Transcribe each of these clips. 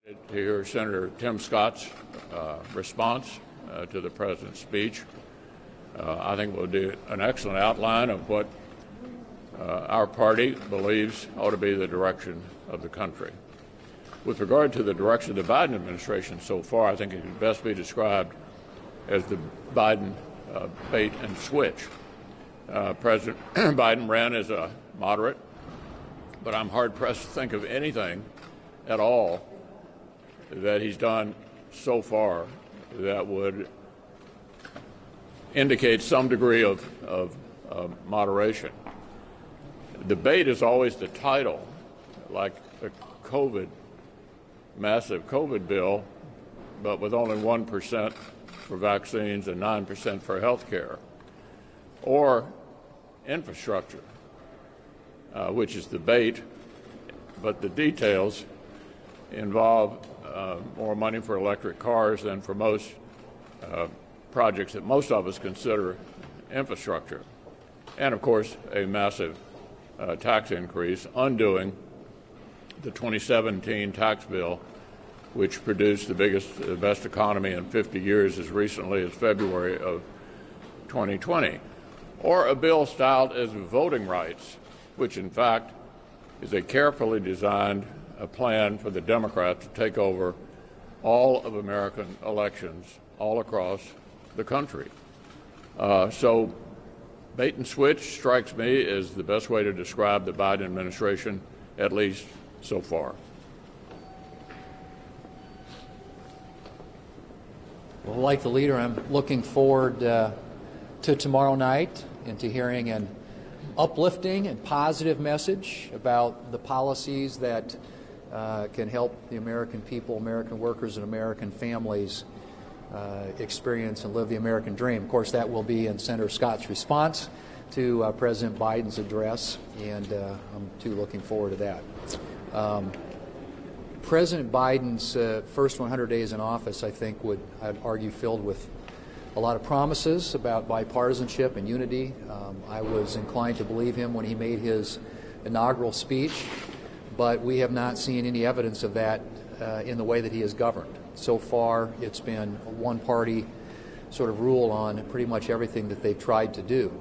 To hear Senator Tim Scott's response to the President's speech. I think we'll do an excellent outline of what our party believes ought to be the direction of the country. With regard to the direction of the Biden administration so far, I think it could best be described as the Biden bait and switch. President Biden ran as a moderate, but I'm hard-pressed to think of anything at all that he's done so far that would indicate some degree of moderation. Debate is always the title, like the massive COVID bill, but with only 1% for vaccines and 9% for health care, or infrastructure, which is debate, but the details involve more money for electric cars than for most projects that most of us consider infrastructure. And, of course, a massive tax increase, undoing the 2017 tax bill, which produced the best economy in 50 years as recently as February of 2020. Or a bill styled as voting rights, which, in fact, is a carefully designed plan for the Democrats to take over all of American elections all across the country. So bait and switch strikes me as the best way to describe the Biden administration, at least so far. Well, like the leader, I'm looking forward to tomorrow night and to hearing an uplifting and positive message about the policies that can help the American people, American workers, and American families experience and live the American dream. Of course, that will be in Senator Scott's response to President Biden's address, and I'm too looking forward to that. President Biden's first 100 days in office, I think, I'd argue, filled with a lot of promises about bipartisanship and unity. I was inclined to believe him when he made his inaugural speech, but we have not seen any evidence of that in the way that he has governed. So far, it's been one-party sort of rule on pretty much everything that they've tried to do.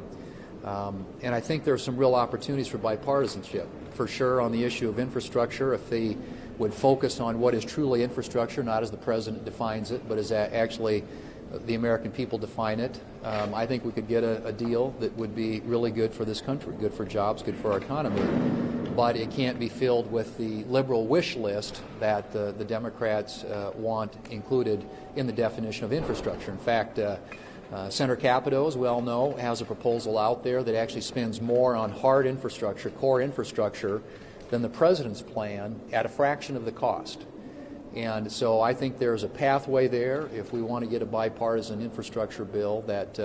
And I think there are some real opportunities for bipartisanship. For sure, on the issue of infrastructure, if they would focus on what is truly infrastructure, not as the President defines it, but as actually the American people define it, I think we could get a deal that would be really good for this country, good for jobs, good for our economy. But it can't be filled with the liberal wish list that the Democrats want included in the definition of infrastructure. In fact, Senator Capito, as we all know, has a proposal out there that actually spends more on hard infrastructure, core infrastructure, than the President's plan at a fraction of the cost. And so I think there's a pathway there if we want to get a bipartisan infrastructure bill that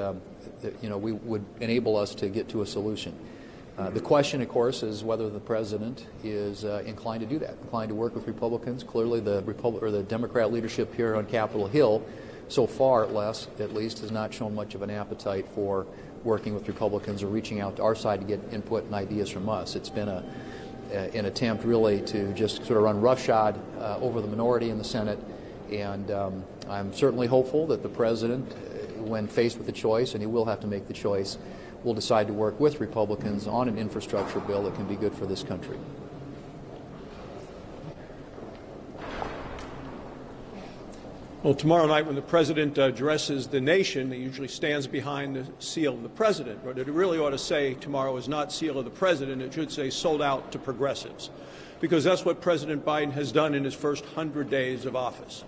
we would enable us to get to a solution. The question, of course, is whether the President is inclined to do that, inclined to work with Republicans. Clearly, the Democrat leadership here on Capitol Hill, so far at least, has not shown much of an appetite for working with Republicans or reaching out to our side to get input and ideas from us. It's been an attempt really to just sort of run roughshod over the minority in the Senate, and I'm certainly hopeful that the President, when faced with the choice, and he will have to make the choice, will decide to work with Republicans on an infrastructure bill that can be good for this country. Well, tomorrow night when the President addresses the nation, he usually stands behind the seal of the President. But it really ought to say tomorrow is not seal of the President. It should say sold out to progressives, because that's what President Biden has done in his first 100 days of office.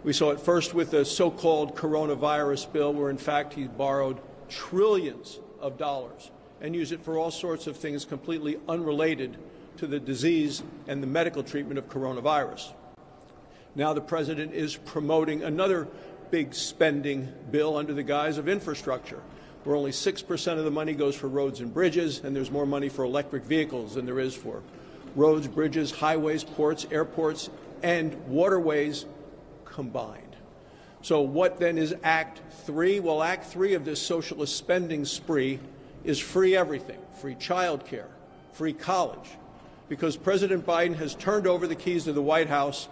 We saw it first with the so-called coronavirus bill, where in fact he borrowed trillions of dollars and used it for all sorts of things completely unrelated to the disease and the medical treatment of coronavirus. Now the President is promoting another big spending bill under the guise of infrastructure, where only 6% of the money goes for roads and bridges, and there's more money for electric vehicles than there is for roads, bridges, highways, ports, airports, and waterways combined. So what then is Act 3? Well, Act 3 of this socialist spending spree is free everything, free child care, free college, because President Biden has turned over the keys to the White House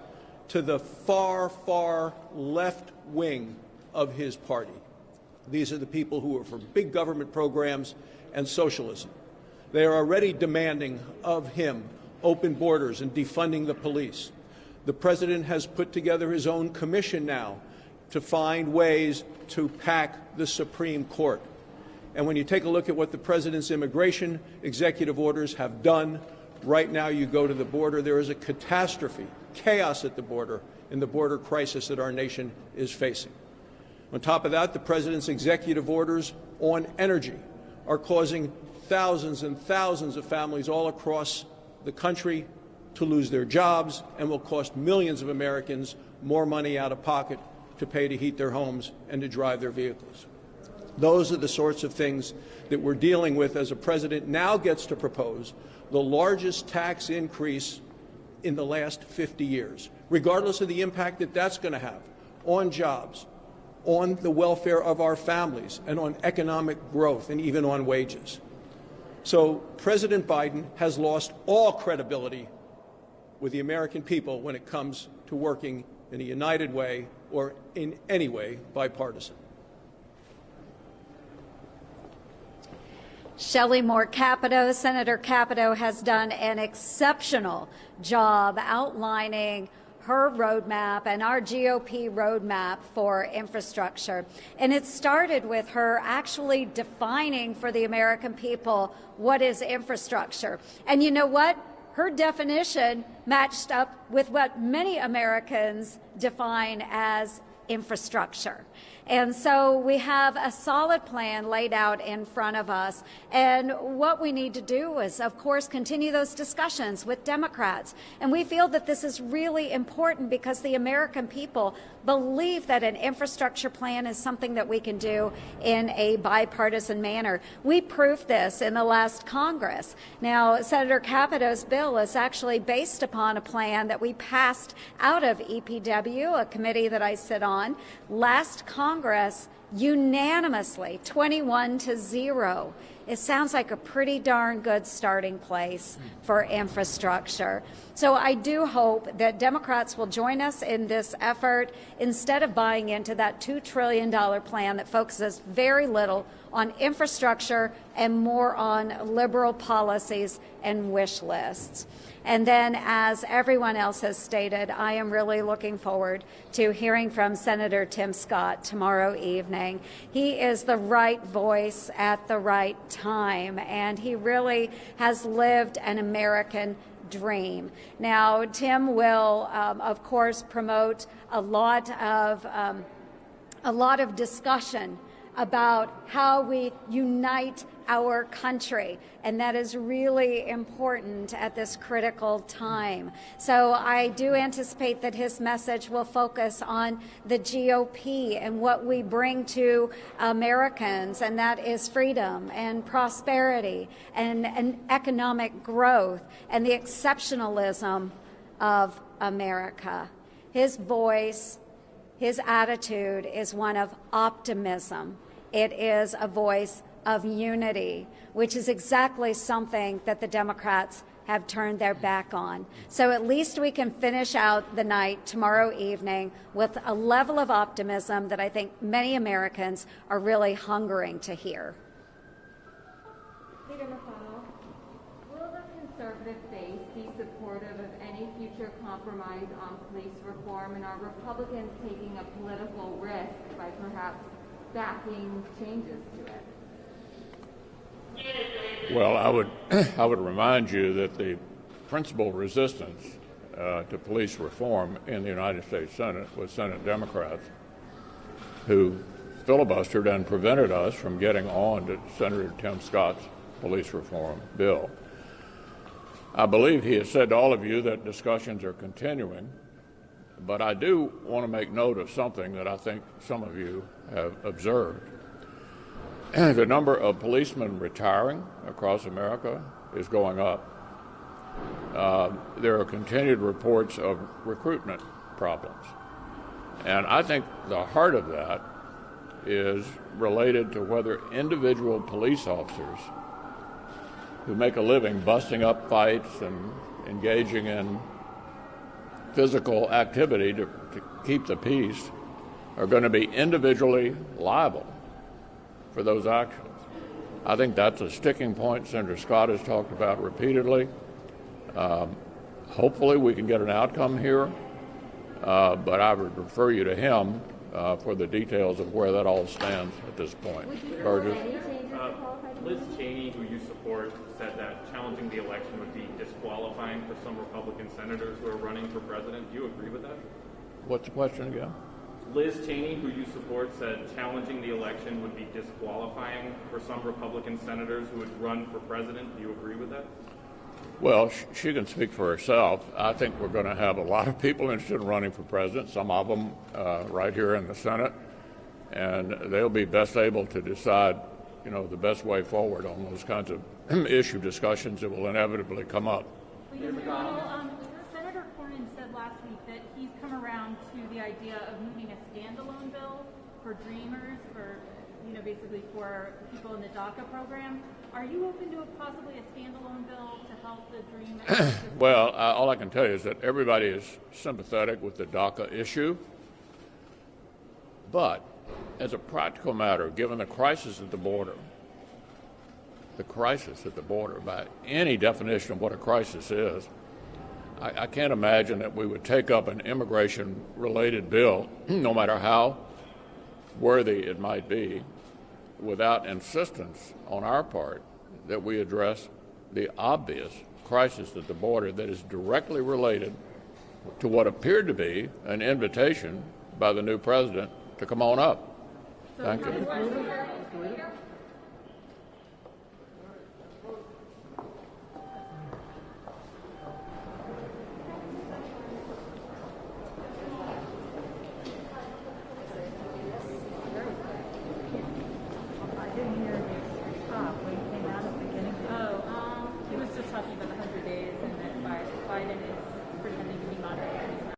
to the far, far left wing of his party. These are the people who are for big government programs and socialism. They are already demanding of him open borders and defunding the police. The president has put together his own commission now to find ways to pack the Supreme Court. And when you take a look at what the president's immigration executive orders have done, right now you go to the border, there is a catastrophe, chaos at the border, in the border crisis that our nation is facing. On top of that, the president's executive orders on energy are causing thousands and thousands of families all across the country to lose their jobs and will cost millions of Americans more money out of pocket to pay to heat their homes and to drive their vehicles. Those are the sorts of things that we're dealing with as a president now gets to propose the largest tax increase in the last 50 years, regardless of the impact that that's going to have on jobs, on the welfare of our families, and on economic growth, and even on wages. So President Biden has lost all credibility with the American people when it comes to working in a united way or in any way bipartisan. Shelley Moore Capito. Senator Capito has done an exceptional job outlining her roadmap and our GOP roadmap for infrastructure. And it started with her actually defining for the American people what is infrastructure. And you know what? Her definition matched up with what many Americans define as infrastructure. And so we have a solid plan laid out in front of us. And what we need to do is, of course, continue those discussions with Democrats. And we feel that this is really important because the American people believe that an infrastructure plan is something that we can do in a bipartisan manner. We proved this in the last Congress. Now, Senator Capito's bill is actually based upon a plan that we passed out of EPW, a committee that I sit on, last Congress unanimously, 21-0. It sounds like a pretty darn good starting place for infrastructure. So I do hope that Democrats will join us in this effort instead of buying into that $2 trillion plan that focuses very little on infrastructure and more on liberal policies and wish lists. And then, as everyone else has stated, I am really looking forward to hearing from Senator Tim Scott tomorrow evening. He is the right voice at the right time, and he really has lived an American dream. Now, Tim will, of course, promote a lot of discussion about how we unite our country, and that is really important at this critical time. So I do anticipate that his message will focus on the GOP and what we bring to Americans, and that is freedom and prosperity and economic growth and the exceptionalism of America. His voice, his attitude is one of optimism. It is a voice of unity, which is exactly something that the Democrats have turned their back on. So at least we can finish out the night tomorrow evening with a level of optimism that I think many Americans are really hungering to hear. Leader McConnell, will the conservative base be supportive of any future compromise on police reform, and are Republicans taking a political risk by perhaps backing changes to it? Well, I would remind you that the principal resistance to police reform in the United States Senate was Senate Democrats, who filibustered and prevented us from getting on to Senator Tim Scott's police reform bill. I believe he has said to all of you that discussions are continuing, but I do want to make note of something that I think some of you have observed. The number of policemen retiring across America is going up. There are continued reports of recruitment problems. And I think the heart of that is related to whether individual police officers who make a living busting up fights and engaging in physical activity to keep the peace are going to be individually liable for those actions. I think that's a sticking point Senator Scott has talked about repeatedly. Hopefully we can get an outcome here, but I would refer you to him for the details of where that all stands at this point. Burgess? Liz Cheney, who you support, said that challenging the election would be disqualifying for some Republican senators who are running for president. Do you agree with that? What's the question again? Liz Cheney, who you support, said challenging the election would be disqualifying for some Republican senators who would run for president. Do you agree with that? Well, she can speak for herself. I think we're going to have a lot of people interested in running for president, some of them right here in the Senate, and they'll be best able to decide, the best way forward on those kinds of issue discussions that will inevitably come up. Senator Cornyn said last week that he's come around to the idea of moving a standalone bill for Dreamers, for basically for people in the DACA program. Are you open to possibly a standalone bill to help the Dream? Well, all I can tell you is that everybody is sympathetic with the DACA issue, but as a practical matter, given the crisis at the border, by any definition of what a crisis is, I can't imagine that we would take up an immigration-related bill, no matter how worthy it might be, without insistence on our part that we address the obvious crisis at the border that is directly related to what appeared to be an invitation by the new president to come on up. Thank you. He was just talking about the 100 days and that Biden is pretending to be moderator.